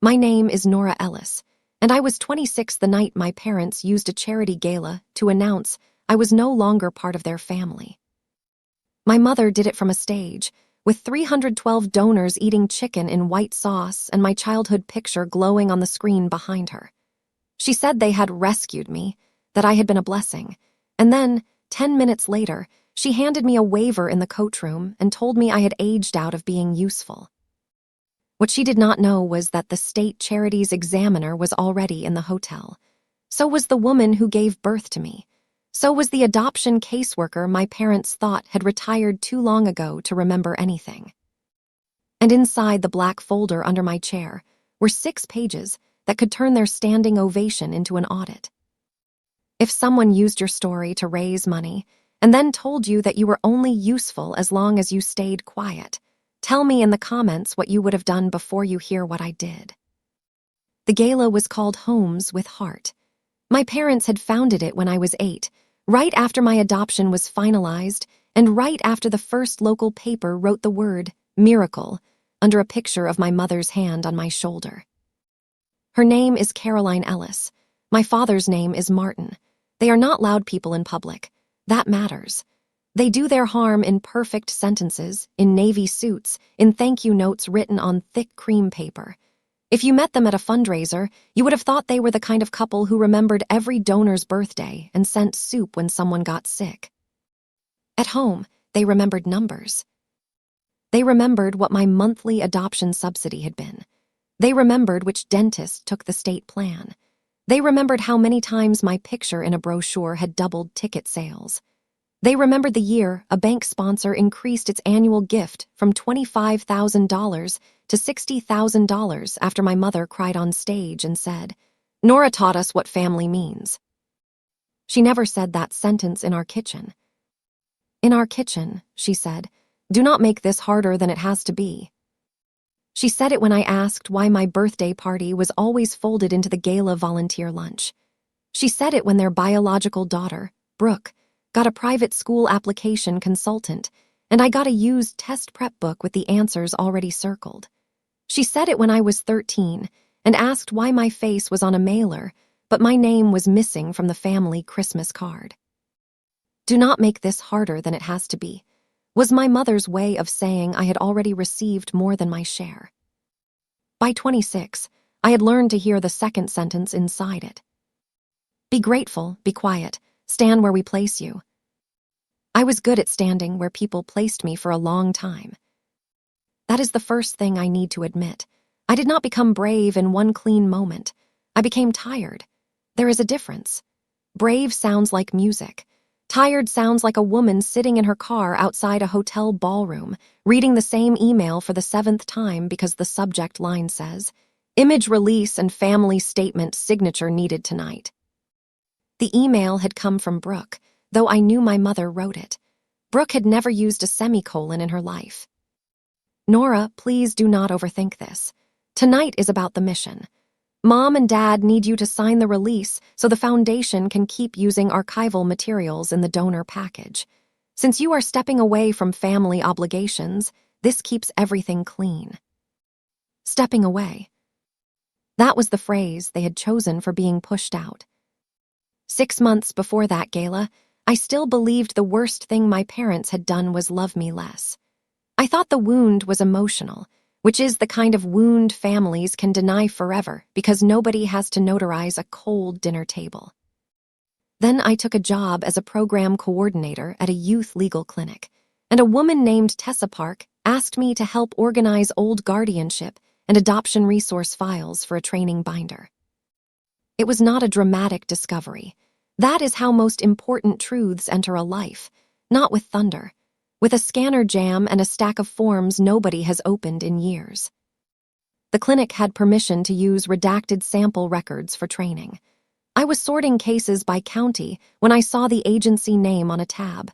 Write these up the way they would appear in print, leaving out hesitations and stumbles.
My name is Nora Ellis, and I was 26 the night my parents used a charity gala to announce I was no longer part of their family. My mother did it from a stage, with 312 donors eating chicken in white sauce and my childhood picture glowing on the screen behind her. She said they had rescued me, that I had been a blessing, and then, 10 minutes later, she handed me a waiver in the coachroom and told me I had aged out of being useful. What she did not know was that the state charity's examiner was already in the hotel. So was the woman who gave birth to me. So was the adoption caseworker my parents thought had retired too long ago to remember anything. And inside the black folder under my chair were 6 pages that could turn their standing ovation into an audit. If someone used your story to raise money and then told you that you were only useful as long as you stayed quiet, tell me in the comments what you would have done before you hear what I did. The gala was called Homes with Heart. My parents had founded it when I was 8, right after my adoption was finalized and right after the first local paper wrote the word miracle under a picture of my mother's hand on my shoulder. Her name is Caroline Ellis. My father's name is Martin. They are not loud people in public. That matters. They do their harm in perfect sentences, in navy suits, in thank you notes written on thick cream paper. If you met them at a fundraiser, you would have thought they were the kind of couple who remembered every donor's birthday and sent soup when someone got sick. At home, they remembered numbers. They remembered what my monthly adoption subsidy had been. They remembered which dentist took the state plan. They remembered how many times my picture in a brochure had doubled ticket sales. They remembered the year a bank sponsor increased its annual gift from $25,000 to $60,000 after my mother cried on stage and said, "Nora taught us what family means." She never said that sentence in our kitchen. "In our kitchen," she said, "do not make this harder than it has to be." She said it when I asked why my birthday party was always folded into the gala volunteer lunch. She said it when their biological daughter, Brooke, got a private school application consultant, and I got a used test prep book with the answers already circled. She said it when I was 13 and asked why my face was on a mailer, but my name was missing from the family Christmas card. "Do not make this harder than it has to be," was my mother's way of saying I had already received more than my share. By 26, I had learned to hear the second sentence inside it. "Be grateful, be quiet, stand where we place you." I was good at standing where people placed me for a long time. That is the first thing I need to admit. I did not become brave in one clean moment. I became tired. There is a difference. Brave sounds like music. Tired sounds like a woman sitting in her car outside a hotel ballroom, reading the same email for the 7th time because the subject line says, "Image release and family statement signature needed tonight." The email had come from Brooke, though I knew my mother wrote it. Brooke had never used a semicolon in her life. "Nora, please do not overthink this. Tonight is about the mission. Mom and Dad need you to sign the release so the foundation can keep using archival materials in the donor package. Since you are stepping away from family obligations, this keeps everything clean." Stepping away. That was the phrase they had chosen for being pushed out. 6 months before that gala, I still believed the worst thing my parents had done was love me less. I thought the wound was emotional, which is the kind of wound families can deny forever because nobody has to notarize a cold dinner table. Then I took a job as a program coordinator at a youth legal clinic, and a woman named Tessa Park asked me to help organize old guardianship and adoption resource files for a training binder. It was not a dramatic discovery. That is how most important truths enter a life, not with thunder, with a scanner jam and a stack of forms nobody has opened in years. The clinic had permission to use redacted sample records for training. I was sorting cases by county when I saw the agency name on a tab,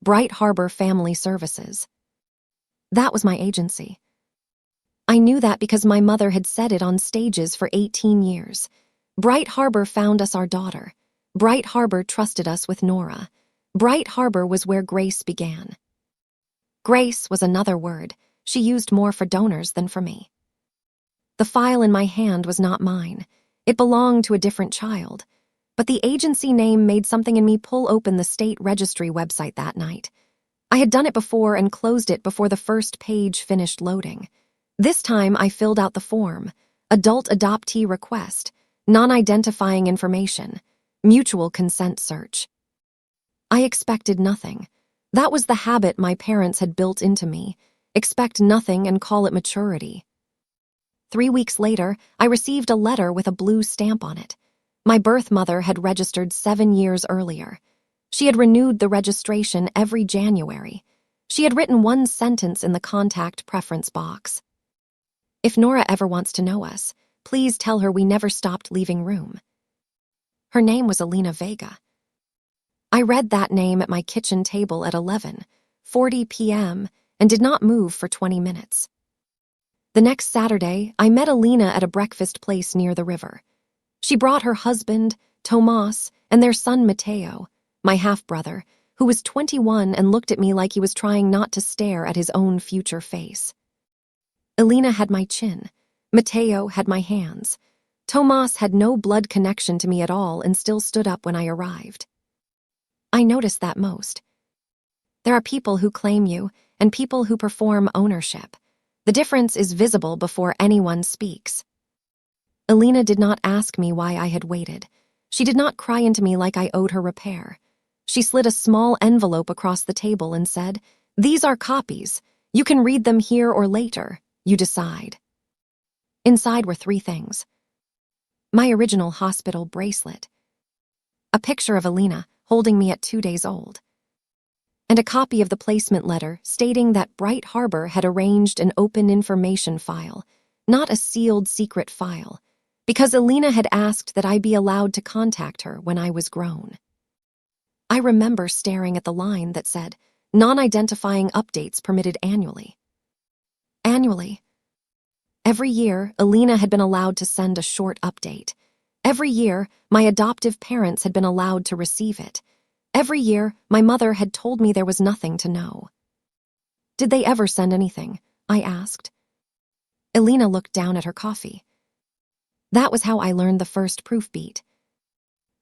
Bright Harbor Family Services. That was my agency. I knew that because my mother had said it on stages for 18 years. Bright Harbor found us our daughter. Bright Harbor trusted us with Nora. Bright Harbor was where grace began. Grace was another word she used more for donors than for me. The file in my hand was not mine. It belonged to a different child. But the agency name made something in me pull open the state registry website that night. I had done it before and closed it before the first page finished loading. This time I filled out the form. Adult adoptee request, non-identifying information, mutual consent search. I expected nothing. That was the habit my parents had built into me. Expect nothing and call it maturity. 3 weeks later, I received a letter with a blue stamp on it. My birth mother had registered 7 years earlier. She had renewed the registration every January. She had written one sentence in the contact preference box. If Nora ever wants to know us, please tell her we never stopped leaving room. Her name was Alina Vega. I read that name at my kitchen table at 11:40 p.m. and did not move for 20 minutes. The next Saturday, I met Alina at a breakfast place near the river. She brought her husband, Tomas, and their son Mateo, my half-brother, who was 21 and looked at me like he was trying not to stare at his own future face. Alina had my chin. Mateo had my hands. Tomas had no blood connection to me at all and still stood up when I arrived. I noticed that most. There are people who claim you and people who perform ownership. The difference is visible before anyone speaks. Alina did not ask me why I had waited. She did not cry into me like I owed her repair. She slid a small envelope across the table and said, "These are copies. You can read them here or later. You decide." Inside were 3 things. My original hospital bracelet, a picture of Alina holding me at 2 days old, and a copy of the placement letter stating that Bright Harbor had arranged an open information file, not a sealed secret file, because Alina had asked that I be allowed to contact her when I was grown. I remember staring at the line that said, "Non-identifying updates permitted annually." Annually. Every year, Alina had been allowed to send a short update. Every year, my adoptive parents had been allowed to receive it. Every year, my mother had told me there was nothing to know. "Did they ever send anything?" I asked. Alina looked down at her coffee. That was how I learned the first proof beat.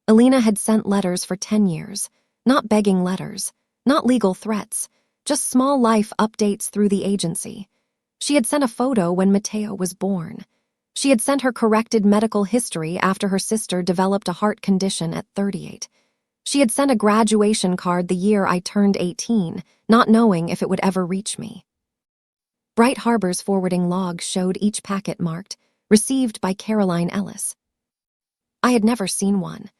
Alina had sent letters for 10 years, not begging letters, not legal threats, just small life updates through the agency. She had sent a photo when Mateo was born. She had sent her corrected medical history after her sister developed a heart condition at 38. She had sent a graduation card the year I turned 18, not knowing if it would ever reach me. Bright Harbor's forwarding log showed each packet marked, "Received by Caroline Ellis." I had never seen one.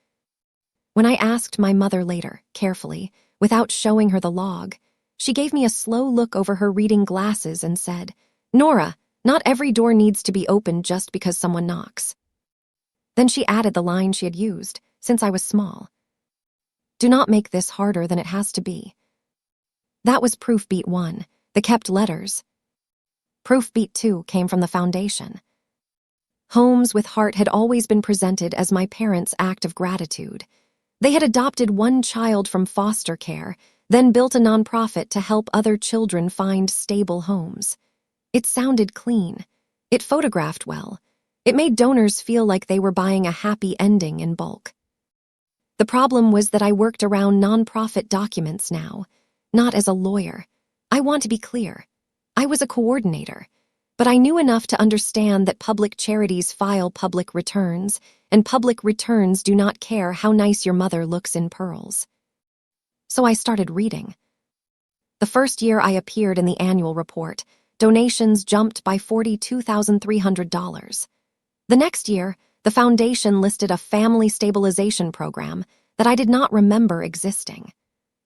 When I asked my mother later, carefully, without showing her the log, she gave me a slow look over her reading glasses and said, "Nora, not every door needs to be opened just because someone knocks." Then she added the line she had used, since I was small. "Do not make this harder than it has to be." That was proof beat 1, the kept letters. Proof beat 2 came from the foundation. Homes with Heart had always been presented as my parents' act of gratitude. They had adopted one child from foster care, then built a nonprofit to help other children find stable homes. It sounded clean. It photographed well. It made donors feel like they were buying a happy ending in bulk. The problem was that I worked around nonprofit documents now, not as a lawyer. I want to be clear. I was a coordinator, but I knew enough to understand that public charities file public returns, and public returns do not care how nice your mother looks in pearls. So I started reading. The first year I appeared in the annual report, donations jumped by $42,300. The next year, the foundation listed a family stabilization program that I did not remember existing.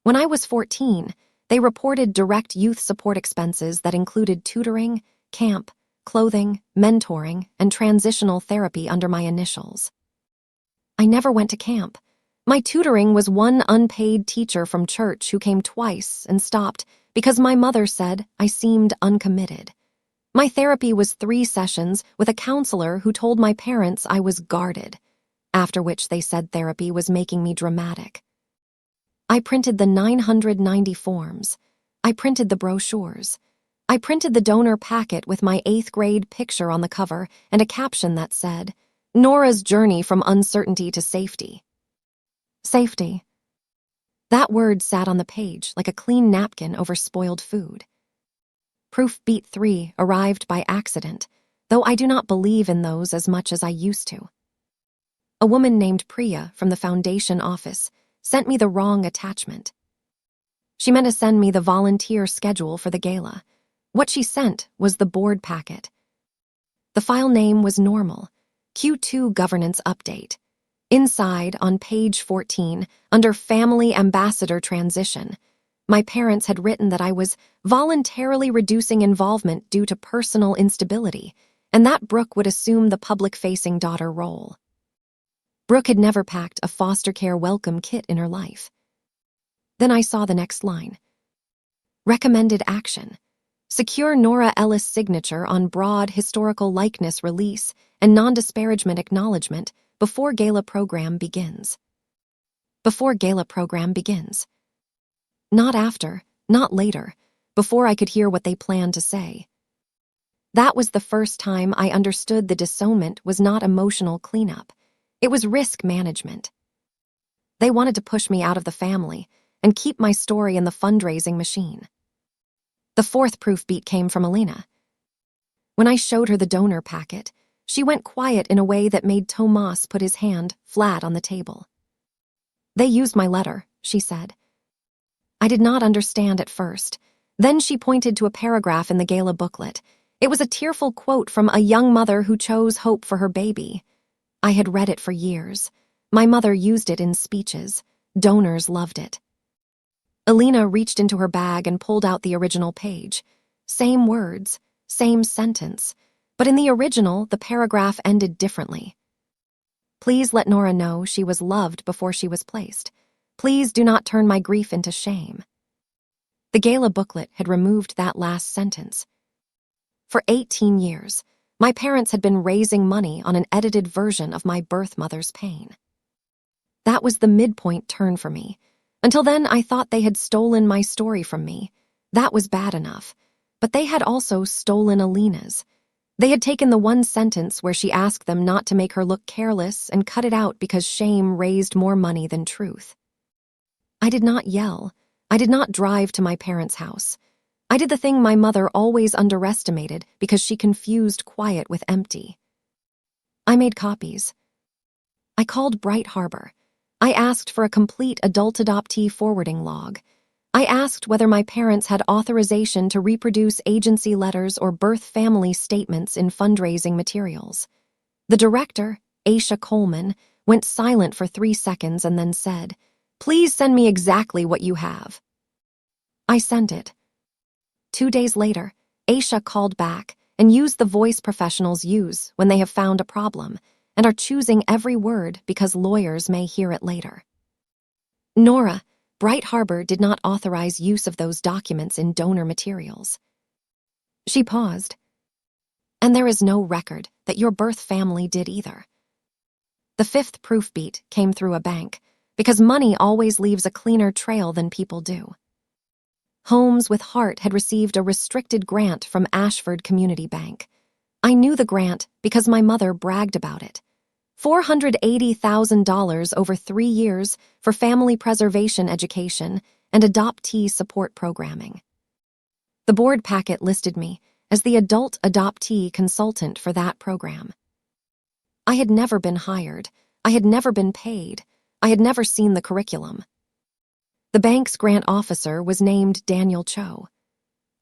When I was 14, they reported direct youth support expenses that included tutoring, camp, clothing, mentoring, and transitional therapy under my initials. I never went to camp. My tutoring was one unpaid teacher from church who came twice and stopped because my mother said I seemed uncommitted. My therapy was 3 sessions with a counselor who told my parents I was guarded, after which they said therapy was making me dramatic. I printed the 990 forms. I printed the brochures. I printed the donor packet with my 8th grade picture on the cover and a caption that said, "Nora's journey from uncertainty to safety." Safety. That word sat on the page like a clean napkin over spoiled food. Proof beat 3 arrived by accident, though I do not believe in those as much as I used to. A woman named Priya from the foundation office sent me the wrong attachment. She meant to send me the volunteer schedule for the gala. What she sent was the board packet. The file name was normal, Q2 Governance Update. Inside, on page 14, under Family Ambassador Transition, my parents had written that I was voluntarily reducing involvement due to personal instability, and that Brooke would assume the public-facing daughter role. Brooke had never packed a foster care welcome kit in her life. Then I saw the next line. Recommended action. Secure Nora Ellis' signature on broad historical likeness release and non-disparagement acknowledgement before Gala program begins. Before Gala program begins. Not after, not later, before I could hear what they planned to say. That was the first time I understood the disownment was not emotional cleanup. It was risk management. They wanted to push me out of the family and keep my story in the fundraising machine. The 4th proof beat came from Elena. When I showed her the donor packet, she went quiet in a way that made Tomas put his hand flat on the table. They used my letter, she said. I did not understand at first. Then she pointed to a paragraph in the Gala booklet. It was a tearful quote from a young mother who chose hope for her baby. I had read it for years. My mother used it in speeches. Donors loved it. Elena reached into her bag and pulled out the original page. Same words, same sentence, but in the original, the paragraph ended differently. Please let Nora know she was loved before she was placed. Please do not turn my grief into shame. The Gala booklet had removed that last sentence. For 18 years, my parents had been raising money on an edited version of my birth mother's pain. That was the midpoint turn for me. Until then, I thought they had stolen my story from me. That was bad enough. But they had also stolen Elena's. They had taken the one sentence where she asked them not to make her look careless and cut it out because shame raised more money than truth. I did not yell. I did not drive to my parents' house. I did the thing my mother always underestimated because she confused quiet with empty. I made copies. I called Bright Harbor. I asked for a complete adult adoptee forwarding log. I asked whether my parents had authorization to reproduce agency letters or birth family statements in fundraising materials. The director, Aisha Coleman, went silent for 3 seconds and then said, "Please send me exactly what you have." I sent it. 2 days later, Aisha called back and used the voice professionals use when they have found a problem and are choosing every word because lawyers may hear it later. Nora, Bright Harbor did not authorize use of those documents in donor materials. She paused. And there is no record that your birth family did either. The 5th proof beat came through a bank because money always leaves a cleaner trail than people do. Homes with Heart had received a restricted grant from Ashford Community Bank. I knew the grant because my mother bragged about it. $480,000 over 3 years for family preservation education and adoptee support programming. The board packet listed me as the adult adoptee consultant for that program. I had never been hired. I had never been paid. I had never seen the curriculum. The bank's grant officer was named Daniel Cho.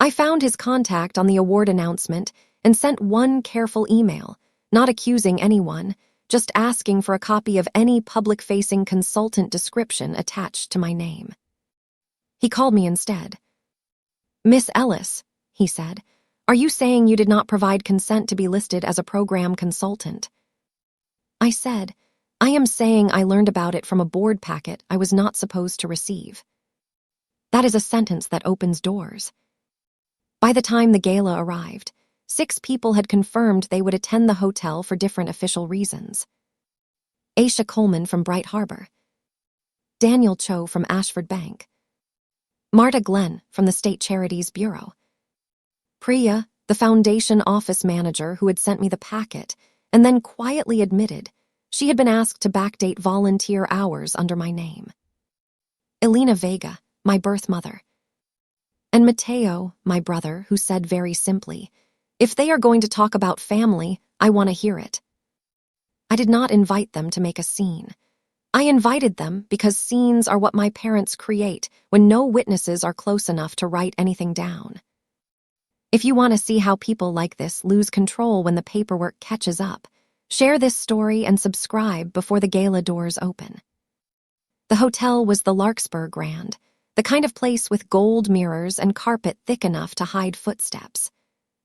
I found his contact on the award announcement and sent one careful email, not accusing anyone, just asking for a copy of any public-facing consultant description attached to my name. He called me instead. "Miss Ellis," he said, "are you saying you did not provide consent to be listed as a program consultant?" I said, "I am saying I learned about it from a board packet I was not supposed to receive." That is a sentence that opens doors. By the time the gala arrived, 6 people had confirmed they would attend the hotel for different official reasons. Aisha Coleman from Bright Harbor. Daniel Cho from Ashford Bank. Marta Glenn from the State Charities Bureau. Priya, the foundation office manager who had sent me the packet, and then quietly admitted she had been asked to backdate volunteer hours under my name. Elena Vega, my birth mother. And Mateo, my brother, who said very simply, "If they are going to talk about family, I want to hear it." I did not invite them to make a scene. I invited them because scenes are what my parents create when no witnesses are close enough to write anything down. If you want to see how people like this lose control when the paperwork catches up, share this story and subscribe before the gala doors open. The hotel was the Larkspur Grand, the kind of place with gold mirrors and carpet thick enough to hide footsteps.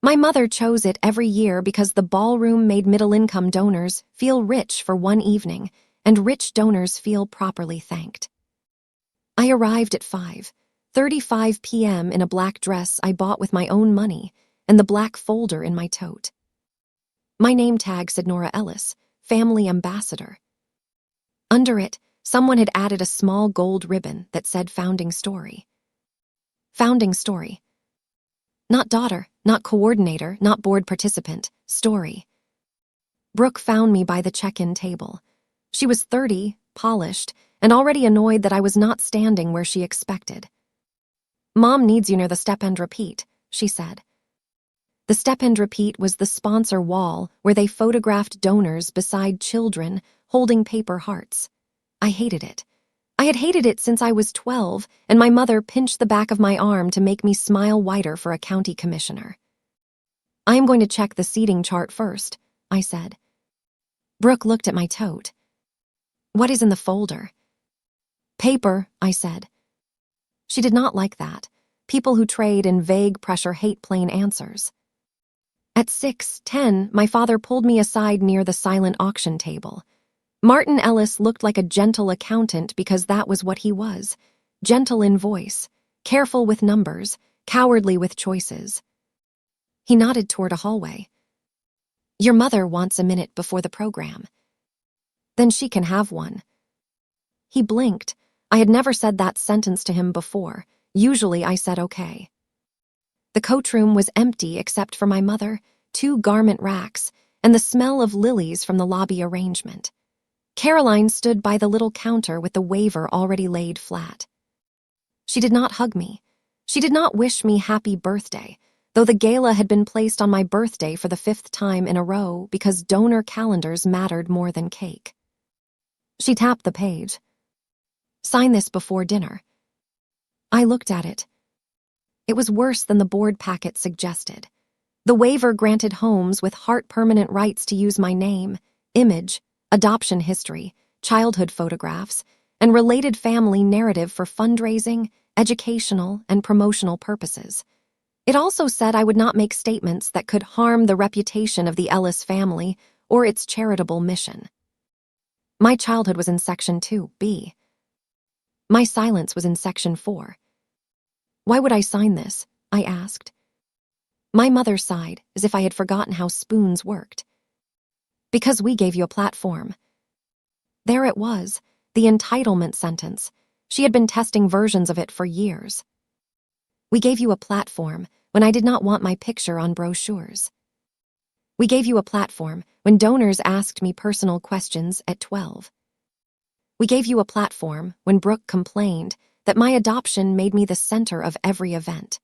My mother chose it every year because the ballroom made middle-income donors feel rich for one evening, and rich donors feel properly thanked. I arrived at 5:35 p.m. in a black dress I bought with my own money and the black folder in my tote. My name tag said Nora Ellis, Family Ambassador. Under it, someone had added a small gold ribbon that said Founding Story. Founding Story. Not daughter, not coordinator, not board participant, story. Brooke found me by the check-in table. She was 30, polished, and already annoyed that I was not standing where she expected. "Mom needs you near the step and repeat," she said. The step and repeat was the sponsor wall where they photographed donors beside children holding paper hearts. I hated it. I had hated it since I was 12, and my mother pinched the back of my arm to make me smile wider for a county commissioner. "I am going to check the seating chart first," I said. Brooke looked at my tote. "What is in the folder?" "Paper," I said. She did not like that. People who trade in vague pressure hate plain answers. At 6:10, my father pulled me aside near the silent auction table. Martin Ellis looked like a gentle accountant because that was what he was. Gentle in voice, careful with numbers, cowardly with choices. He nodded toward a hallway. "Your mother wants a minute before the program." "Then she can have one." He blinked. I had never said that sentence to him before. Usually I said okay. The coach room was empty except for my mother, 2 garment racks, and the smell of lilies from the lobby arrangement. Caroline stood by the little counter with the waiver already laid flat. She did not hug me. She did not wish me happy birthday, though the gala had been placed on my birthday for the 5th time in a row because donor calendars mattered more than cake. She tapped the page. "Sign this before dinner." I looked at it. It was worse than the board packet suggested. The waiver granted homes with heart permanent rights to use my name, image, adoption history, childhood photographs, and related family narrative for fundraising, educational, and promotional purposes. It also said I would not make statements that could harm the reputation of the Ellis family or its charitable mission. My childhood was in Section 2B. My silence was in Section 4. "Why would I sign this?" I asked. My mother sighed, as if I had forgotten how spoons worked. "Because we gave you a platform." There it was, the entitlement sentence. She had been testing versions of it for years. "We gave you a platform when I did not want my picture on brochures. We gave you a platform when donors asked me personal questions at 12. We gave you a platform when Brooke complained that my adoption made me the center of every event.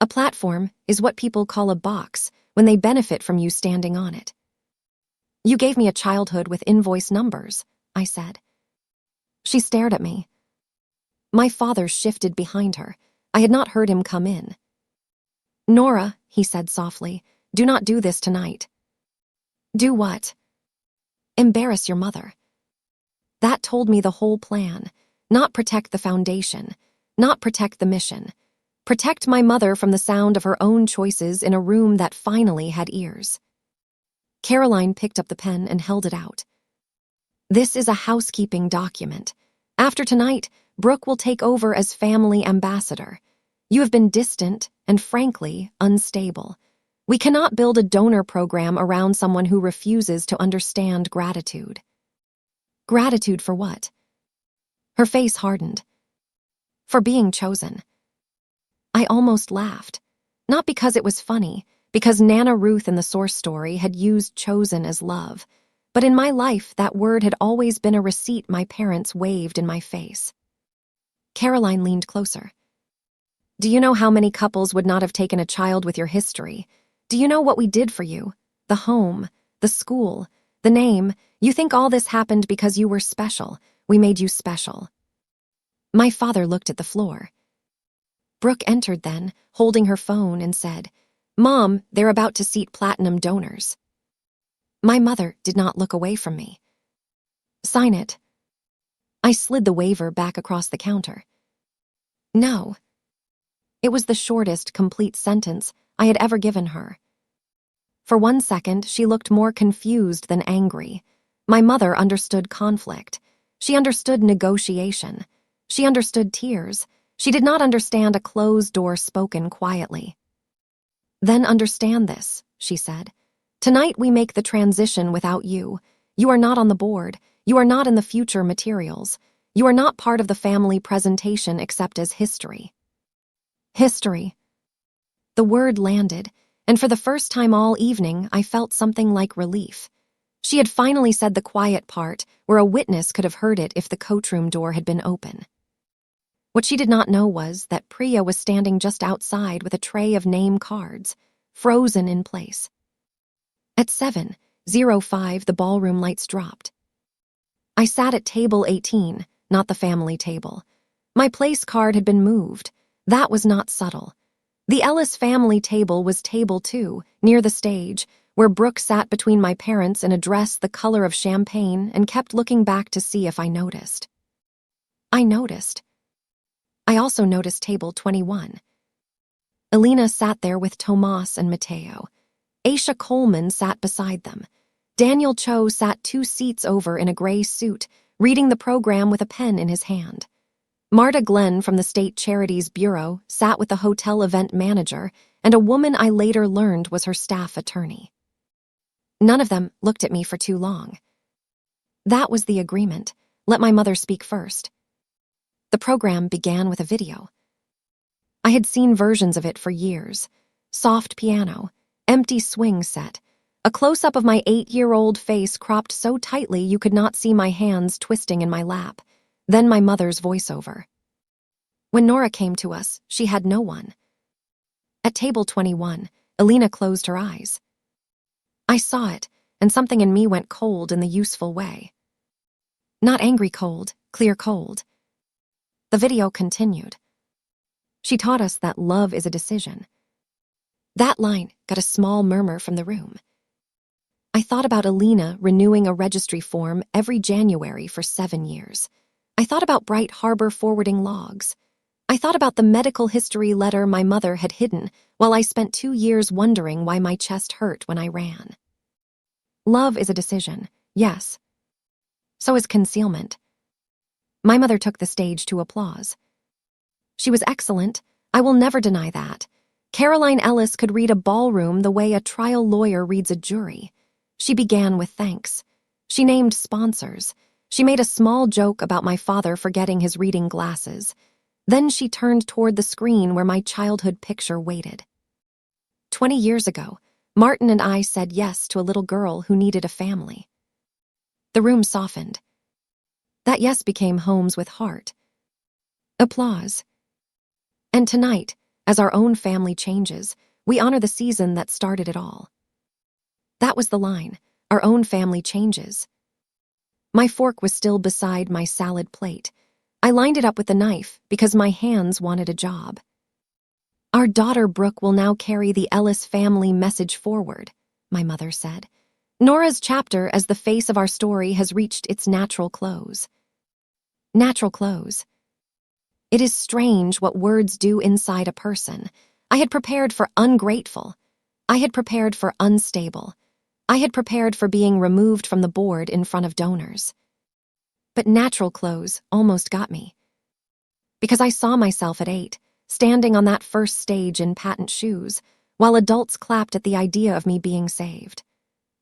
A platform is what people call a box when they benefit from you standing on it. You gave me a childhood with invoice numbers," I said. She stared at me. My father shifted behind her. I had not heard him come in. "Nora," he said softly, "do not do this tonight." "Do what?" "Embarrass your mother." That told me the whole plan. Not protect the foundation, not protect the mission. Protect my mother from the sound of her own choices in a room that finally had ears. Caroline picked up the pen and held it out. "This is a housekeeping document. After tonight, Brooke will take over as family ambassador. You have been distant and, frankly, unstable. We cannot build a donor program around someone who refuses to understand gratitude." "Gratitude for what?" Her face hardened. "For being chosen." I almost laughed. Not because it was funny, because Nana Ruth in the source story had used chosen as love, but in my life that word had always been a receipt my parents waved in my face. Caroline leaned closer. Do you know how many couples would not have taken a child with your history? Do you know what we did for you? The home, the school, the name. You think all this happened because you were special. We made you special. My father looked at the floor. Brooke entered then, holding her phone, and said, Mom, they're about to seat platinum donors. My mother did not look away from me. Sign it. I slid the waiver back across the counter. No. It was the shortest, complete sentence I had ever given her. For 1 second, she looked more confused than angry. My mother understood conflict. She understood negotiation. She understood tears. She did not understand a closed door spoken quietly. Then understand this, she said. Tonight we make the transition without you. You are not on the board. You are not in the future materials. You are not part of the family presentation except as history. History. The word landed, and for the first time all evening I felt something like relief. She had finally said the quiet part where a witness could have heard it if the coachroom door had been open. What she did not know was that Priya was standing just outside with a tray of name cards, frozen in place. At 7:05, the ballroom lights dropped. I sat at table 18, not the family table. My place card had been moved. That was not subtle. The Ellis family table was table 2, near the stage, where Brooke sat between my parents in a dress the color of champagne and kept looking back to see if I noticed. I noticed. I also noticed table 21. Elena sat there with Tomas and Mateo. Aisha Coleman sat beside them. Daniel Cho sat 2 seats over in a gray suit, reading the program with a pen in his hand. Marta Glenn from the State Charities Bureau sat with the hotel event manager and a woman I later learned was her staff attorney. None of them looked at me for too long. That was the agreement. Let my mother speak first. The program began with a video. I had seen versions of it for years. Soft piano, empty swing set, a close-up of my 8-year-old face cropped so tightly you could not see my hands twisting in my lap. Then my mother's voiceover. When Nora came to us, she had no one. At table 21, Elena closed her eyes. I saw it, and something in me went cold in the useful way. Not angry cold, clear cold. The video continued. She taught us that love is a decision. That line got a small murmur from the room. I thought about Elena renewing a registry form every January for 7 years. I thought about Bright Harbor forwarding logs. I thought about the medical history letter my mother had hidden while I spent 2 years wondering why my chest hurt when I ran. Love is a decision, yes. So is concealment. My mother took the stage to applause. She was excellent. I will never deny that. Caroline Ellis could read a ballroom the way a trial lawyer reads a jury. She began with thanks. She named sponsors. She made a small joke about my father forgetting his reading glasses. Then she turned toward the screen where my childhood picture waited. 20 years ago, Martin and I said yes to a little girl who needed a family. The room softened. That yes became homes with heart. Applause. And tonight, as our own family changes, we honor the season that started it all. That was the line. Our own family changes. My fork was still beside my salad plate. I lined it up with the knife because my hands wanted a job. Our daughter Brooke will now carry the Ellis family message forward, my mother said. Nora's chapter as the face of our story has reached its natural close. Natural close. It is strange what words do inside a person. I had prepared for ungrateful. I had prepared for unstable. I had prepared for being removed from the board in front of donors. But natural close almost got me. Because I saw myself at 8, standing on that first stage in patent shoes, while adults clapped at the idea of me being saved.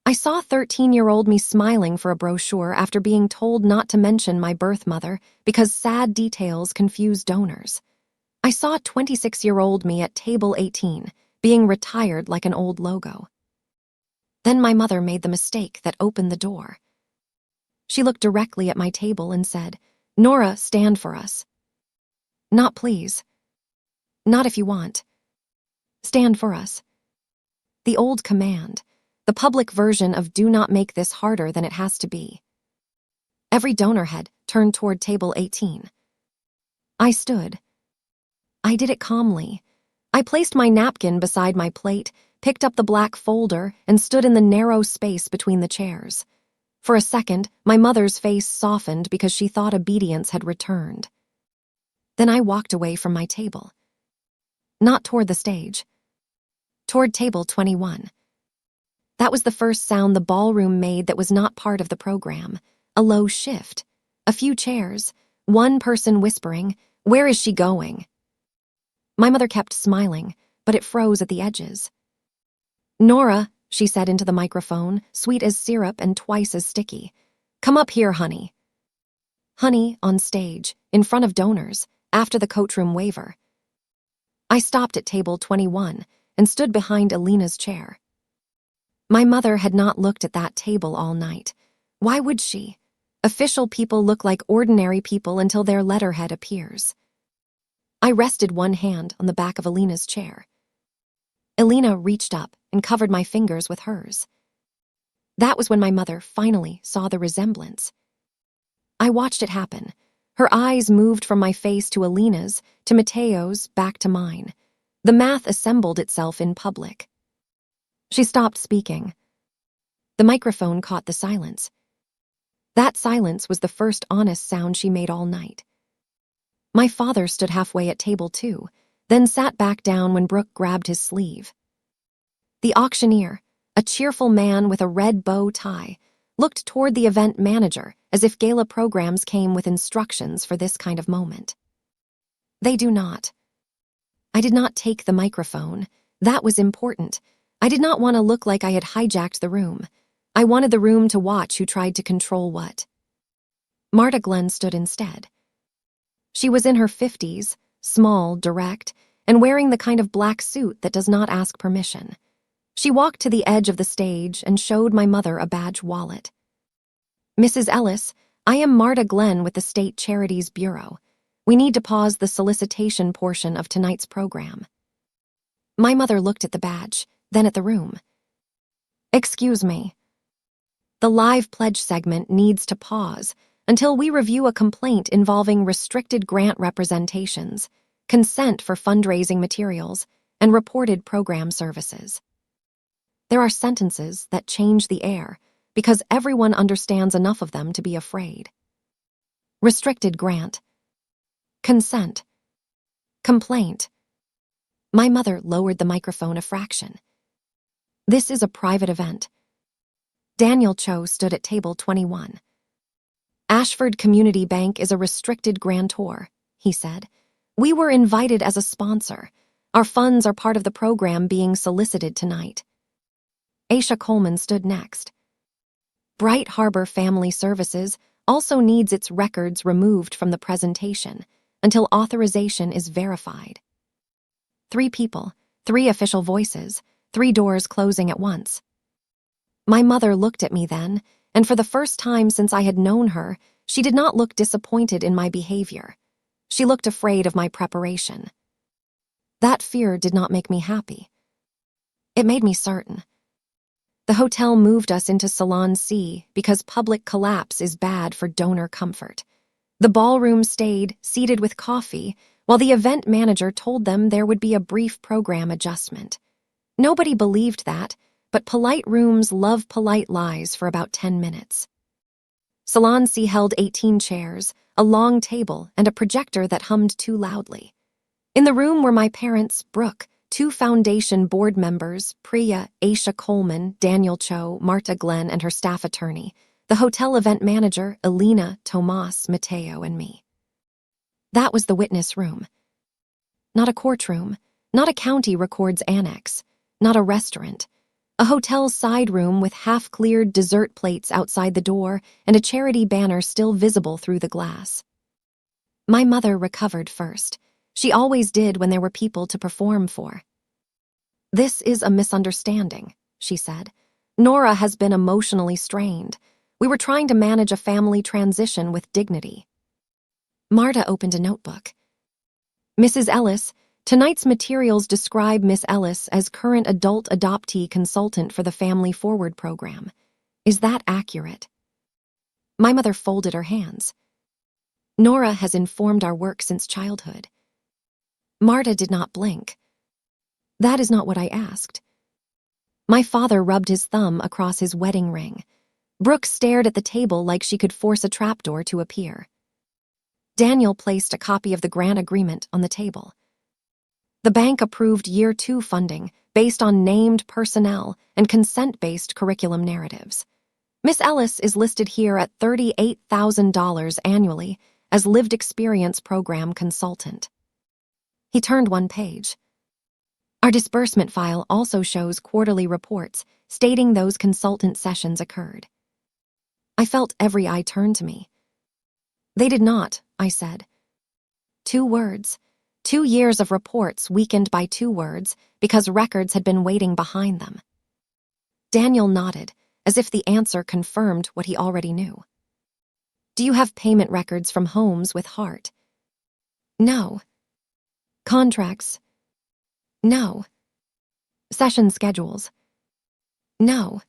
I saw 13-year-old me smiling for a brochure after being told not to mention my birth mother because sad details confuse donors. I saw 26-year-old me at table 18, being retired like an old logo. Then my mother made the mistake that opened the door. She looked directly at my table and said, "Nora, stand for us." "Not please. Not if you want. Stand for us." The old command, the public version of "do not make this harder than it has to be." Every donor head turned toward table 18. I stood. I did it calmly. I placed my napkin beside my plate, picked up the black folder, and stood in the narrow space between the chairs. For a second, my mother's face softened because she thought obedience had returned. Then I walked away from my table. Not toward the stage. Toward table 21. That was the first sound the ballroom made that was not part of the program. A low shift. A few chairs. One person whispering, "Where is she going?" My mother kept smiling, but it froze at the edges. "Nora," she said into the microphone, sweet as syrup and twice as sticky. "Come up here, honey." Honey on stage, in front of donors, after the coachroom waiver. I stopped at table 21 and stood behind Alina's chair. My mother had not looked at that table all night. Why would she? Official people look like ordinary people until their letterhead appears. I rested one hand on the back of Alina's chair. Alina reached up and covered my fingers with hers. That was when my mother finally saw the resemblance. I watched it happen. Her eyes moved from my face to Alina's, to Mateo's, back to mine. The math assembled itself in public. She stopped speaking. The microphone caught the silence. That silence was the first honest sound she made all night. My father stood halfway at table 2, then sat back down when Brooke grabbed his sleeve. The auctioneer, a cheerful man with a red bow tie, looked toward the event manager as if gala programs came with instructions for this kind of moment. They do not. I did not take the microphone. That was important. I did not want to look like I had hijacked the room. I wanted the room to watch who tried to control what. Marta Glenn stood instead. She was in her 50s, small, direct, and wearing the kind of black suit that does not ask permission. She walked to the edge of the stage and showed my mother a badge wallet. "Mrs. Ellis, I am Marta Glenn with the State Charities Bureau. We need to pause the solicitation portion of tonight's program." My mother looked at the badge, then at the room. "Excuse me. The live pledge segment needs to pause until we review a complaint involving restricted grant representations, consent for fundraising materials, and reported program services." There are sentences that change the air because everyone understands enough of them to be afraid. Restricted grant. Consent. Complaint. My mother lowered the microphone a fraction. "This is a private event." Daniel Cho stood at table 21. "Ashford Community Bank is a restricted grantor," he said. "We were invited as a sponsor. Our funds are part of the program being solicited tonight." Aisha Coleman stood next. Bright Harbor Family Services also needs its records removed from the presentation until authorization is verified. 3 people, 3 official voices, 3 doors closing at once. My mother looked at me then, and for the first time since I had known her, she did not look disappointed in my behavior. She looked afraid of my preparation. That fear did not make me happy. It made me certain. The hotel moved us into Salon C because public collapse is bad for donor comfort. The ballroom stayed, seated with coffee, while the event manager told them there would be a brief program adjustment. Nobody believed that, but polite rooms love polite lies for about 10 minutes. Salon C held 18 chairs, a long table, and a projector that hummed too loudly. In the room were my parents, Brooke, 2 foundation board members, Priya, Aisha Coleman, Daniel Cho, Marta Glenn, and her staff attorney, the hotel event manager, Alina, Tomas, Mateo, and me. That was the witness room. Not a courtroom, not a county records annex, not a restaurant. A hotel side room with half-cleared dessert plates outside the door and a charity banner still visible through the glass. My mother recovered first. She always did when there were people to perform for. "This is a misunderstanding," she said. "Nora has been emotionally strained. We were trying to manage a family transition with dignity." Marta opened a notebook. "Mrs. Ellis, tonight's materials describe Miss Ellis as current adult adoptee consultant for the Family Forward program. Is that accurate?" My mother folded her hands. "Nora has informed our work since childhood." Marta did not blink. "That is not what I asked." My father rubbed his thumb across his wedding ring. Brooke stared at the table like she could force a trapdoor to appear. Daniel placed a copy of the grant agreement on the table. The bank approved Year 2 funding based on named personnel and consent-based curriculum narratives. Miss Ellis is listed here at $38,000 annually as lived experience program consultant. He turned one page. Our disbursement file also shows quarterly reports stating those consultant sessions occurred. I felt every eye turn to me. "They did not," I said. 2 words. 2 years of reports weakened by 2 words because records had been waiting behind them. Daniel nodded, as if the answer confirmed what he already knew. "Do you have payment records from homes with heart?" "No." "Contracts?" "No." "Session schedules?" "No."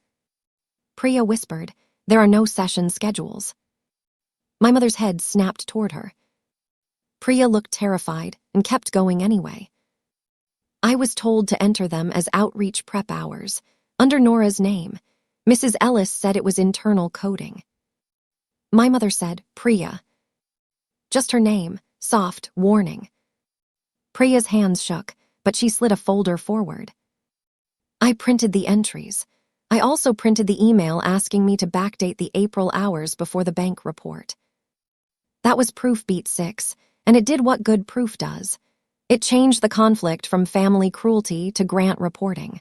Priya whispered, "There are no session schedules." My mother's head snapped toward her. Priya looked terrified and kept going anyway. "I was told to enter them as outreach prep hours, under Nora's name. Mrs. Ellis said it was internal coding." My mother said, "Priya." Just her name, soft, warning. Priya's hands shook, but she slid a folder forward. "I printed the entries. I also printed the email asking me to backdate the April hours before the bank report. That was proof beat 6, and it did what good proof does. It changed the conflict from family cruelty to grant reporting."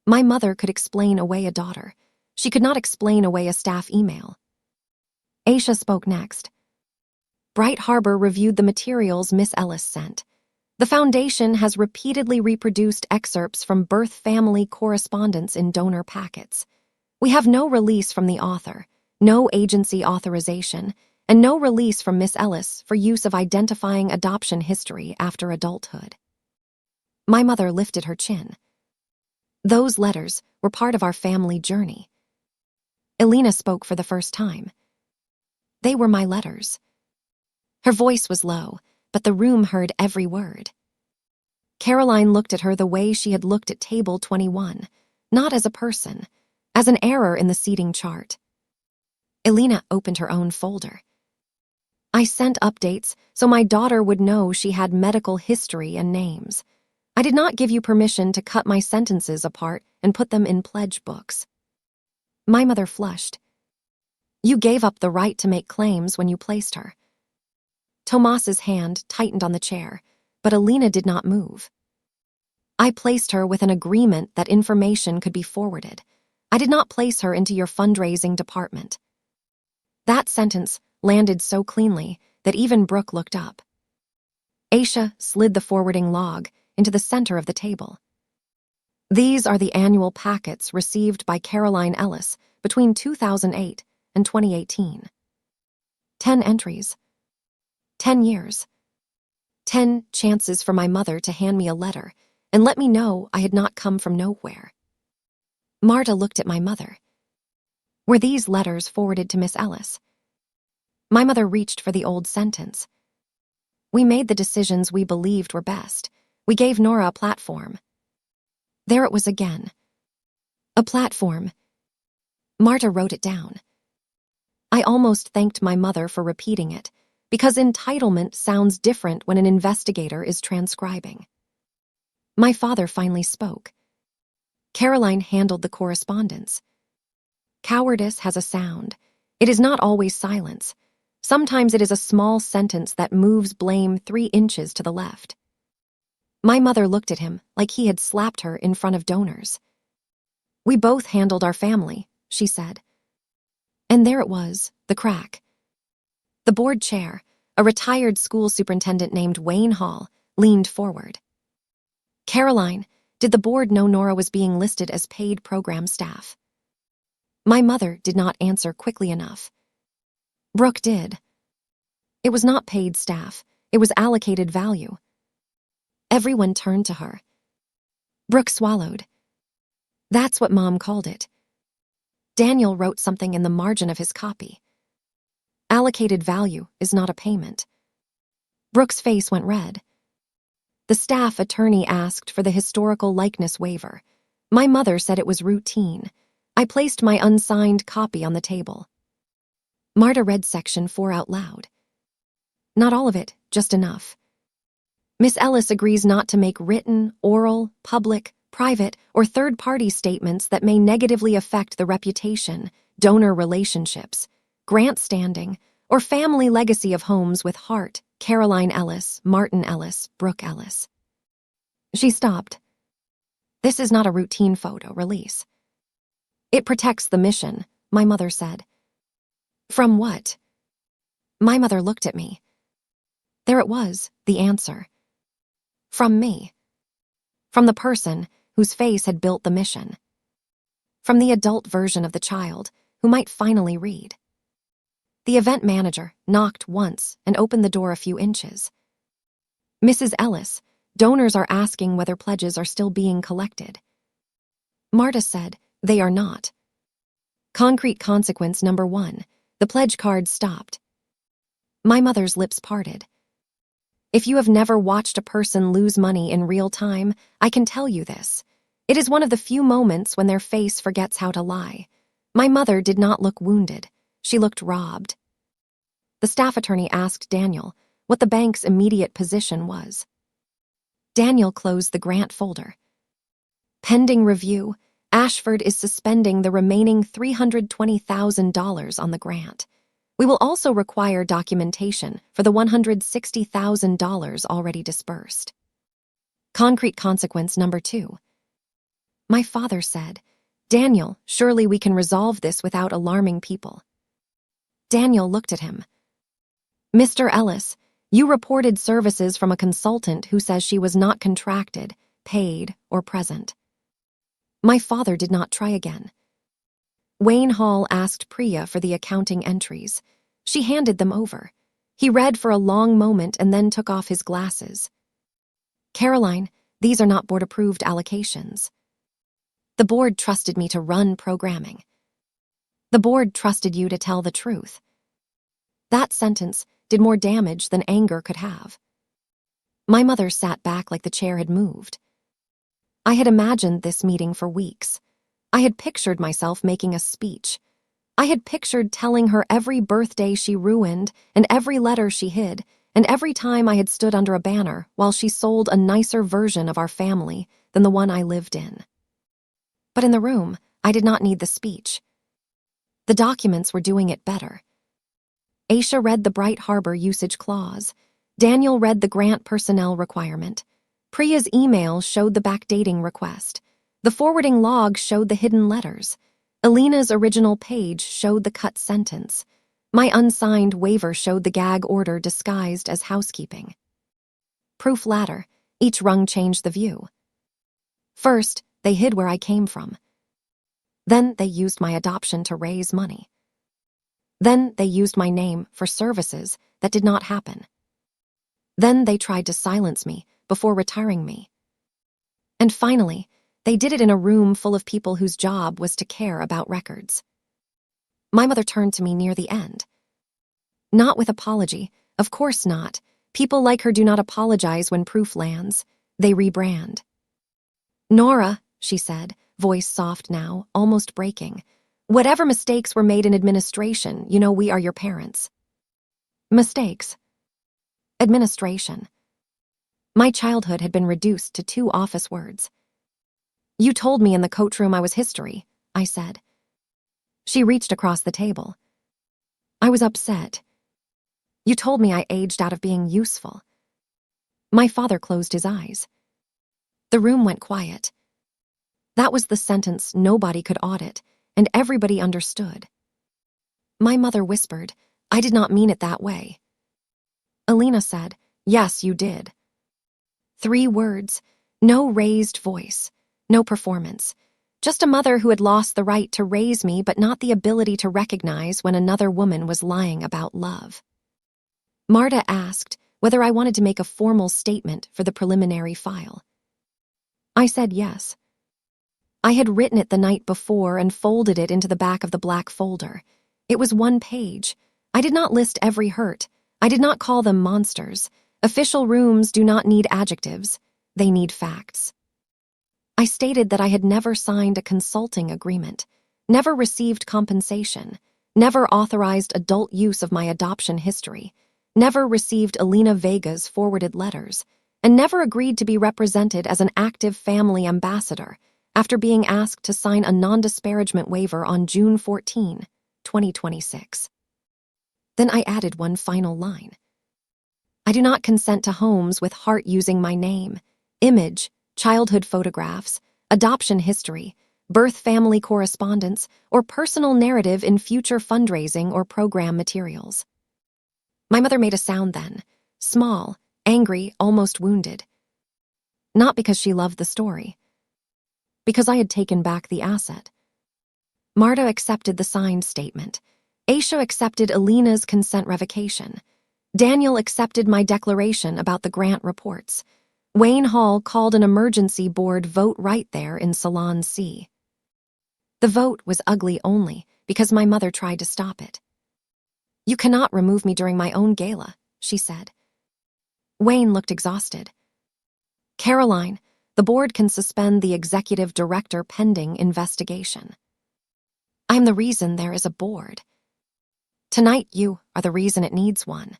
My mother could explain away a daughter. She could not explain away a staff email. Aisha spoke next. "Bright Harbor reviewed the materials Miss Ellis sent. The Foundation has repeatedly reproduced excerpts from birth family correspondence in donor packets. We have no release from the author, no agency authorization, and no release from Miss Ellis for use of identifying adoption history after adulthood." My mother lifted her chin. "Those letters were part of our family journey." Elena spoke for the first time. "They were my letters." Her voice was low, but the room heard every word. Caroline looked at her the way she had looked at Table 21, not as a person, as an error in the seating chart. Elena opened her own folder. "I sent updates so my daughter would know she had medical history and names. I did not give you permission to cut my sentences apart and put them in pledge books." My mother flushed. "You gave up the right to make claims when you placed her." Tomas's hand tightened on the chair, but Elena did not move. "I placed her with an agreement that information could be forwarded. I did not place her into your fundraising department." That sentence landed so cleanly that even Brooke looked up. Aisha slid the forwarding log into the center of the table. "These are the annual packets received by Caroline Ellis between 2008 and 2018. 10 entries. 10 years. 10 chances for my mother to hand me a letter and let me know I had not come from nowhere." Marta looked at my mother. "Were these letters forwarded to Miss Ellis?" My mother reached for the old sentence. "We made the decisions we believed were best. We gave Nora a platform." There it was again. A platform. Marta wrote it down. I almost thanked my mother for repeating it, because entitlement sounds different when an investigator is transcribing. My father finally spoke. Caroline handled the correspondence. "Cowardice has a sound. It is not always silence. Sometimes it is a small sentence that moves blame 3 inches to the left." My mother looked at him like he had slapped her in front of donors. "We both handled our family," she said. And there it was, the crack. The board chair, a retired school superintendent named Wayne Hall, leaned forward. "Caroline, Did the board know Nora was being listed as paid program staff? My mother did not answer quickly enough. Brooke did. It was not paid staff. It was allocated value. Everyone turned to her. Brooke swallowed. That's what Mom called it. Daniel wrote something in the margin of his copy. Allocated value is not a payment. Brooke's face went red. The staff attorney asked for the historical likeness waiver. My mother said it was routine. I placed my unsigned copy on the table. Marta read section 4 out loud. Not all of it, just enough. Miss Ellis agrees not to make written, oral, public, private, or third-party statements that may negatively affect the reputation, donor relationships, grant standing, or family legacy of homes with Hart, Caroline Ellis, Martin Ellis, Brooke Ellis. She stopped. This is not a routine photo release. It protects the mission, my mother said. From what? My mother looked at me. There it was, the answer. From me. From the person whose face had built the mission. From the adult version of the child who might finally read. The event manager knocked once and opened the door a few inches. Mrs. Ellis, donors are asking whether pledges are still being collected. Marta said, they are not. Concrete consequence number 1, the pledge card stopped. My mother's lips parted. If you have never watched a person lose money in real time, I can tell you this. It is one of the few moments when their face forgets how to lie. My mother did not look wounded. She looked robbed. The staff attorney asked Daniel what the bank's immediate position was. Daniel closed the grant folder. Pending review, Ashford is suspending the remaining $320,000 on the grant. We will also require documentation for the $160,000 already disbursed. Concrete consequence number 2. My father said, Daniel, surely we can resolve this without alarming people. Daniel looked at him. Mr. Ellis, you reported services from a consultant who says she was not contracted, paid, or present. My father did not try again. Wayne Hall asked Priya for the accounting entries. She handed them over. He read for a long moment and then took off his glasses. Caroline, these are not board-approved allocations. The board trusted me to run programming. The board trusted you to tell the truth. That sentence did more damage than anger could have. My mother sat back like the chair had moved. I had imagined this meeting for weeks. I had pictured myself making a speech. I had pictured telling her every birthday she ruined and every letter she hid, and every time I had stood under a banner while she sold a nicer version of our family than the one I lived in. But in the room, I did not need the speech. The documents were doing it better. Aisha read the Bright Harbor usage clause. Daniel read the grant personnel requirement. Priya's email showed the backdating request. The forwarding log showed the hidden letters. Alina's original page showed the cut sentence. My unsigned waiver showed the gag order disguised as housekeeping. Proof ladder. Each rung changed the view. First, they hid where I came from. Then they used my adoption to raise money. Then they used my name for services that did not happen. Then they tried to silence me before retiring me. And finally, they did it in a room full of people whose job was to care about records. My mother turned to me near the end. Not with apology, of course not. People like her do not apologize when proof lands. They rebrand. Nora, she said, voice soft now, almost breaking. Whatever mistakes were made in administration, you know we are your parents. Mistakes. Administration. My childhood had been reduced to 2 office words. You told me in the coach room I was history, I said. She reached across the table. I was upset. You told me I aged out of being useful. My father closed his eyes. The room went quiet. That was the sentence nobody could audit, and everybody understood. My mother whispered, I did not mean it that way. Alina said, yes, you did. 3 words. No raised voice, no performance. Just a mother who had lost the right to raise me but not the ability to recognize when another woman was lying about love. Marta asked whether I wanted to make a formal statement for the preliminary file. I said yes. I had written it the night before and folded it into the back of the black folder. It was 1 page. I did not list every hurt. I did not call them monsters. Official rooms do not need adjectives. They need facts. I stated that I had never signed a consulting agreement, never received compensation, never authorized adult use of my adoption history, never received Alina Vega's forwarded letters, and never agreed to be represented as an active family ambassador after being asked to sign a non-disparagement waiver on June 14, 2026. Then I added one final line. I do not consent to homes with Hart using my name, image, childhood photographs, adoption history, birth family correspondence, or personal narrative in future fundraising or program materials. My mother made a sound then, small, angry, almost wounded. Not because she loved the story. Because I had taken back the asset. Marta accepted the signed statement. Aisha accepted Alina's consent revocation. Daniel accepted my declaration about the grant reports. Wayne Hall called an emergency board vote right there in Salon C. The vote was ugly only because my mother tried to stop it. You cannot remove me during my own gala, she said. Wayne looked exhausted. Caroline, the board can suspend the executive director pending investigation. I am the reason there is a board. Tonight you are the reason it needs one.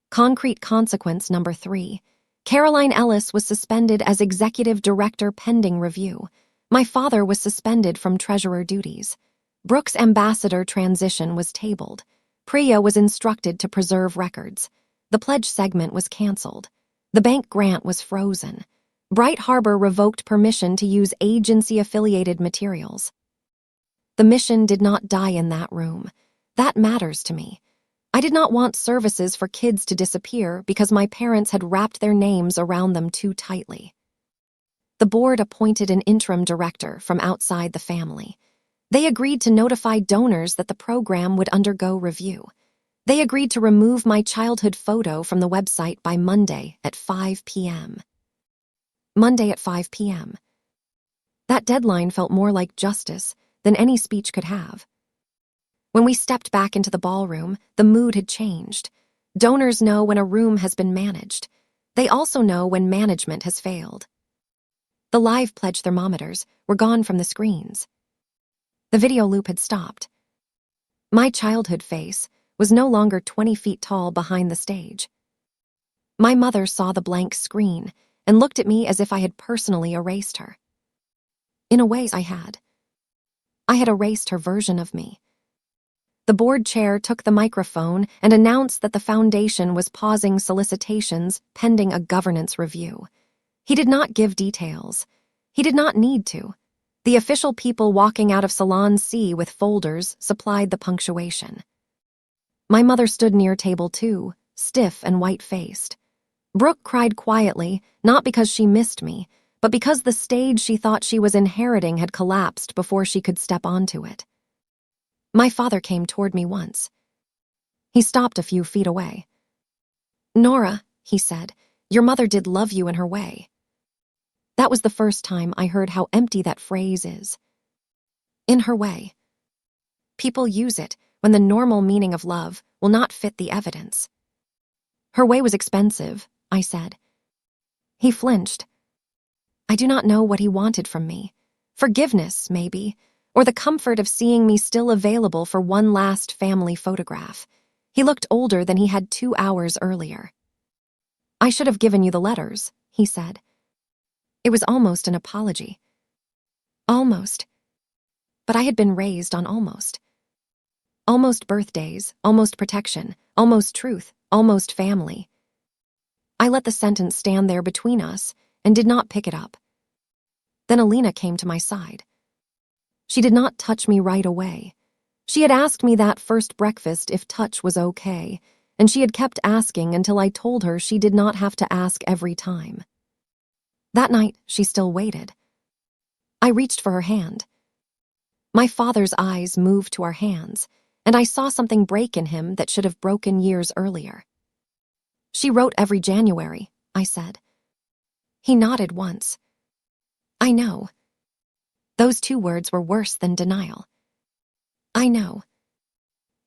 Concrete consequence number 3. Caroline Ellis was suspended as executive director pending review. My father was suspended from treasurer duties. Brooks' ambassador transition was tabled. Priya was instructed to preserve records. The pledge segment was canceled. The bank grant was frozen. Bright Harbor revoked permission to use agency-affiliated materials. The mission did not die in that room. That matters to me. I did not want services for kids to disappear because my parents had wrapped their names around them too tightly. The board appointed an interim director from outside the family. They agreed to notify donors that the program would undergo review. They agreed to remove my childhood photo from the website by Monday at 5 p.m. Monday at 5 p.m. That deadline felt more like justice than any speech could have. When we stepped back into the ballroom, the mood had changed. Donors know when a room has been managed. They also know when management has failed. The live pledge thermometers were gone from the screens. The video loop had stopped. My childhood face was no longer 20 feet tall behind the stage. My mother saw the blank screen and looked at me as if I had personally erased her. In a way, I had. I had erased her version of me. The board chair took the microphone and announced that the foundation was pausing solicitations pending a governance review. He did not give details. He did not need to. The official people walking out of Salon C with folders supplied the punctuation. My mother stood near table 2, stiff and white-faced. Brooke cried quietly, not because she missed me, but because the stage she thought she was inheriting had collapsed before she could step onto it. My father came toward me once. He stopped a few feet away. Nora, he said, your mother did love you in her way. That was the first time I heard how empty that phrase is. In her way. People use it when the normal meaning of love will not fit the evidence. Her way was expensive, I said. He flinched. I do not know what he wanted from me. Forgiveness, maybe, or the comfort of seeing me still available for one last family photograph. He looked older than he had 2 hours earlier. I should have given you the letters, he said. It was almost an apology. Almost. But I had been raised on almost. Almost birthdays, almost protection, almost truth, almost family. I let the sentence stand there between us and did not pick it up. Then Alina came to my side. She did not touch me right away. She had asked me that first breakfast if touch was okay, and she had kept asking until I told her she did not have to ask every time. That night, she still waited. I reached for her hand. My father's eyes moved to our hands, and I saw something break in him that should have broken years earlier. She wrote every January, I said. He nodded once. I know. Those 2 words were worse than denial. I know.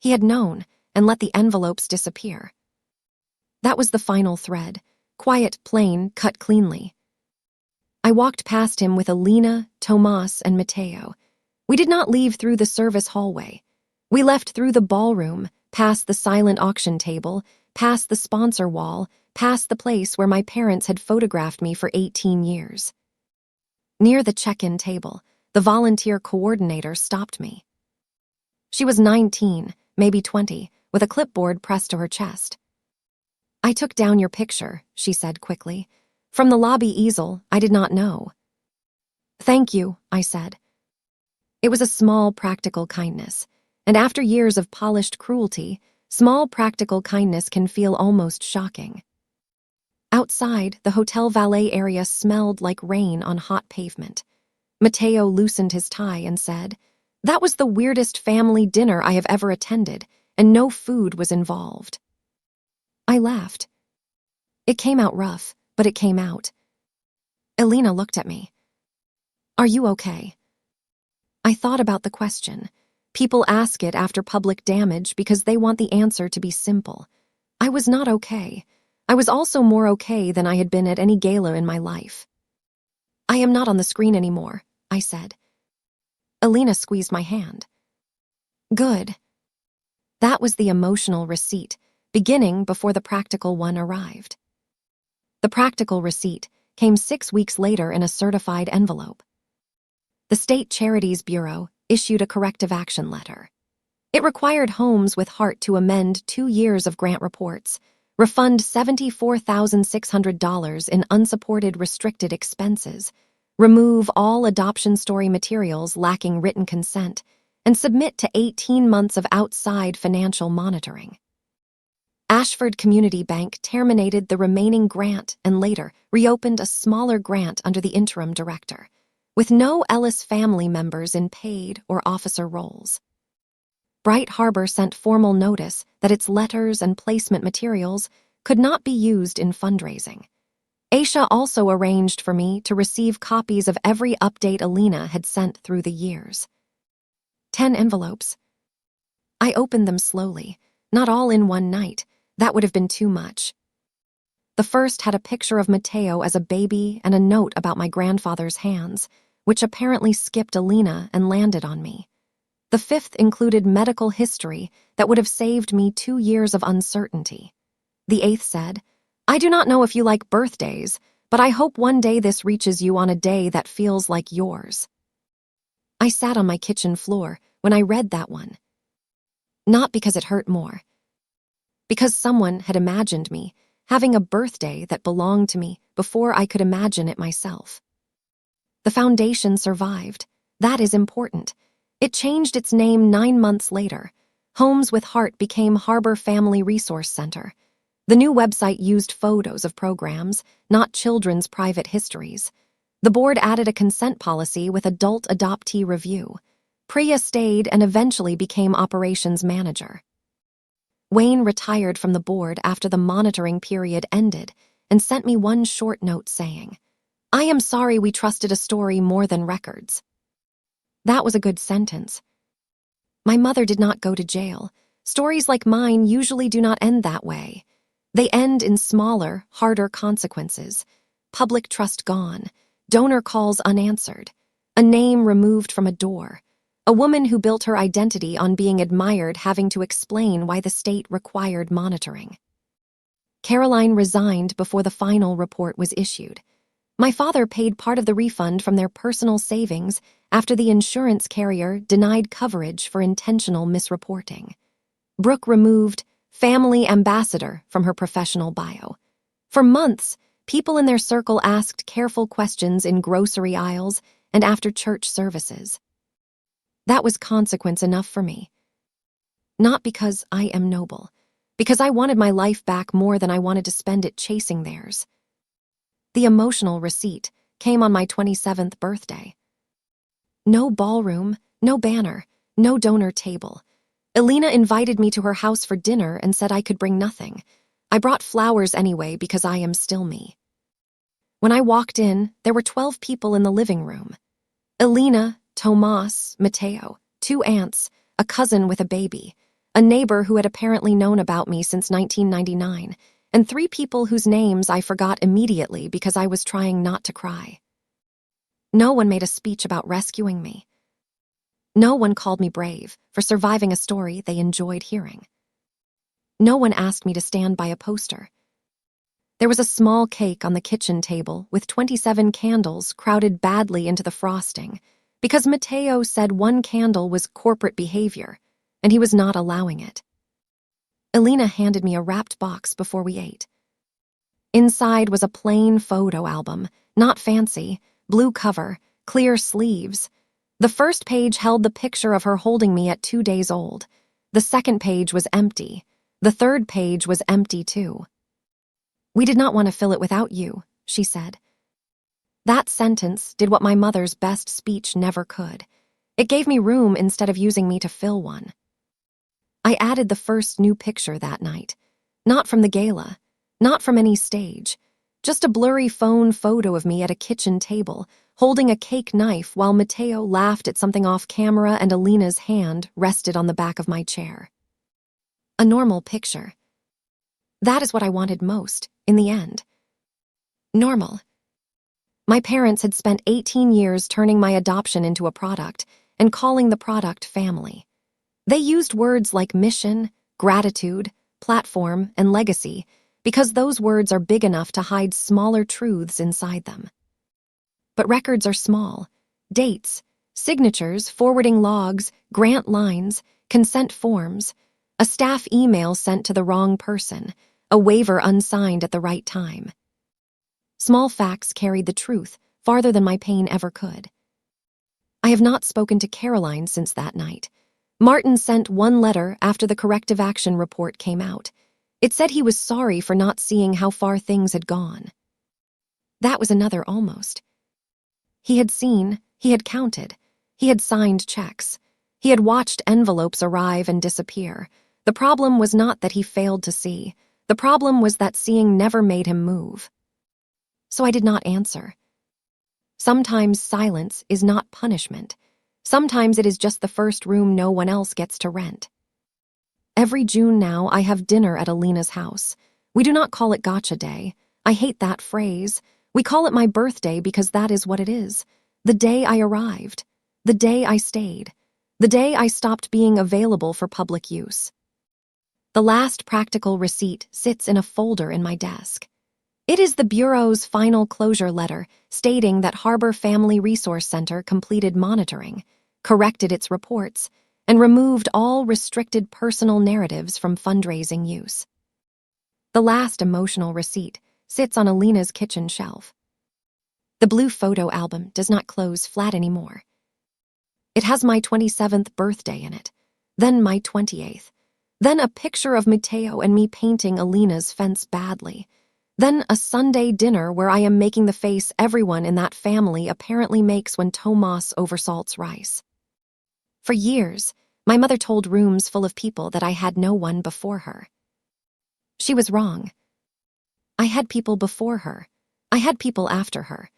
He had known and let the envelopes disappear. That was the final thread, quiet, plain, cut cleanly. I walked past him with Alina, Tomas, and Mateo. We did not leave through the service hallway. We left through the ballroom, past the silent auction table, past the sponsor wall, past the place where my parents had photographed me for 18 years. Near the check-in table, the volunteer coordinator stopped me. She was 19, maybe 20, with a clipboard pressed to her chest. I took down your picture, she said quickly. From the lobby easel, I did not know. Thank you, I said. It was a small, practical kindness, and after years of polished cruelty, small, practical kindness can feel almost shocking. Outside, the hotel valet area smelled like rain on hot pavement. Mateo loosened his tie and said, "That was the weirdest family dinner I have ever attended, and no food was involved." I laughed. It came out rough, but it came out. Elena looked at me. Are you okay? I thought about the question. People ask it after public damage because they want the answer to be simple. I was not okay. I was also more okay than I had been at any gala in my life. I am not on the screen anymore, I said. Elena squeezed my hand. Good. That was the emotional receipt, beginning before the practical one arrived. The practical receipt came 6 weeks later in a certified envelope. The State Charities Bureau issued a corrective action letter. It required homes with heart to amend 2 years of grant reports, refund $74,600 in unsupported restricted expenses, remove all adoption story materials lacking written consent, and submit to 18 months of outside financial monitoring. Ashford Community Bank terminated the remaining grant and later reopened a smaller grant under the interim director, with no Ellis family members in paid or officer roles. Bright Harbor sent formal notice that its letters and placement materials could not be used in fundraising. Aisha also arranged for me to receive copies of every update Alina had sent through the years. 10 envelopes. I opened them slowly, not all in one night. That would have been too much. The first had a picture of Mateo as a baby and a note about my grandfather's hands, which apparently skipped Alina and landed on me. The 5th included medical history that would have saved me 2 years of uncertainty. The 8th said, "I do not know if you like birthdays, but I hope one day this reaches you on a day that feels like yours." I sat on my kitchen floor when I read that one. Not because it hurt more. Because someone had imagined me having a birthday that belonged to me before I could imagine it myself. The foundation survived. That is important. It changed its name 9 months later. Homes with Heart became Harbor Family Resource Center. The new website used photos of programs, not children's private histories. The board added a consent policy with adult adoptee review. Priya stayed and eventually became operations manager. Wayne retired from the board after the monitoring period ended and sent me one short note saying, "I am sorry we trusted a story more than records." That was a good sentence. My mother did not go to jail. Stories like mine usually do not end that way. They end in smaller, harder consequences. Public trust gone, donor calls unanswered, a name removed from a door, a woman who built her identity on being admired having to explain why the state required monitoring. Caroline resigned before the final report was issued. My father paid part of the refund from their personal savings after the insurance carrier denied coverage for intentional misreporting. Brooke removed family ambassador from her professional bio. For months, people in their circle asked careful questions in grocery aisles and after church services. That was consequence enough for me. Not because I am noble, because I wanted my life back more than I wanted to spend it chasing theirs. The emotional receipt came on my 27th birthday. No ballroom, no banner, no donor table. Alina invited me to her house for dinner and said I could bring nothing. I brought flowers anyway because I am still me. When I walked in, there were 12 people in the living room. Alina, Tomas, Mateo, 2 aunts, a cousin with a baby, a neighbor who had apparently known about me since 1999, and 3 people whose names I forgot immediately because I was trying not to cry. No one made a speech about rescuing me. No one called me brave for surviving a story they enjoyed hearing. No one asked me to stand by a poster. There was a small cake on the kitchen table with 27 candles crowded badly into the frosting because Mateo said one candle was corporate behavior, and he was not allowing it. Alina handed me a wrapped box before we ate. Inside was a plain photo album, not fancy, blue cover, clear sleeves. The first page held the picture of her holding me at 2 days old. The second page was empty. The third page was empty too. "We did not want to fill it without you," she said. That sentence did what my mother's best speech never could. It gave me room instead of using me to fill one. I added the first new picture that night. Not from the gala, not from any stage. Just a blurry phone photo of me at a kitchen table, holding a cake knife while Mateo laughed at something off camera and Alina's hand rested on the back of my chair. A normal picture. That is what I wanted most, in the end. Normal. My parents had spent 18 years turning my adoption into a product and calling the product family. They used words like mission, gratitude, platform, and legacy because those words are big enough to hide smaller truths inside them. But records are small. Dates, signatures, forwarding logs, grant lines, consent forms, a staff email sent to the wrong person, a waiver unsigned at the right time. Small facts carried the truth farther than my pain ever could. I have not spoken to Caroline since that night. Martin sent one letter after the corrective action report came out. It said he was sorry for not seeing how far things had gone. That was another almost. He had seen, he had counted, he had signed checks. He had watched envelopes arrive and disappear. The problem was not that he failed to see. The problem was that seeing never made him move. So I did not answer. Sometimes silence is not punishment. Sometimes it is just the first room no one else gets to rent. Every June now, I have dinner at Alina's house. We do not call it Gotcha Day. I hate that phrase. We call it my birthday because that is what it is. The day I arrived. The day I stayed. The day I stopped being available for public use. The last practical receipt sits in a folder in my desk. It is the Bureau's final closure letter stating that Harbor Family Resource Center completed monitoring, corrected its reports, and removed all restricted personal narratives from fundraising use. The last emotional receipt sits on Alina's kitchen shelf. The blue photo album does not close flat anymore. It has my 27th birthday in it, then my 28th, then a picture of Mateo and me painting Alina's fence badly, then a Sunday dinner where I am making the face everyone in that family apparently makes when Tomas oversalts rice. For years, my mother told rooms full of people that I had no one before her. She was wrong. I had people before her. I had people after her.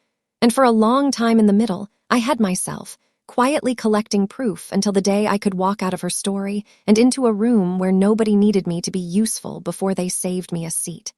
And for a long time in the middle, I had myself, quietly collecting proof until the day I could walk out of her story and into a room where nobody needed me to be useful before they saved me a seat.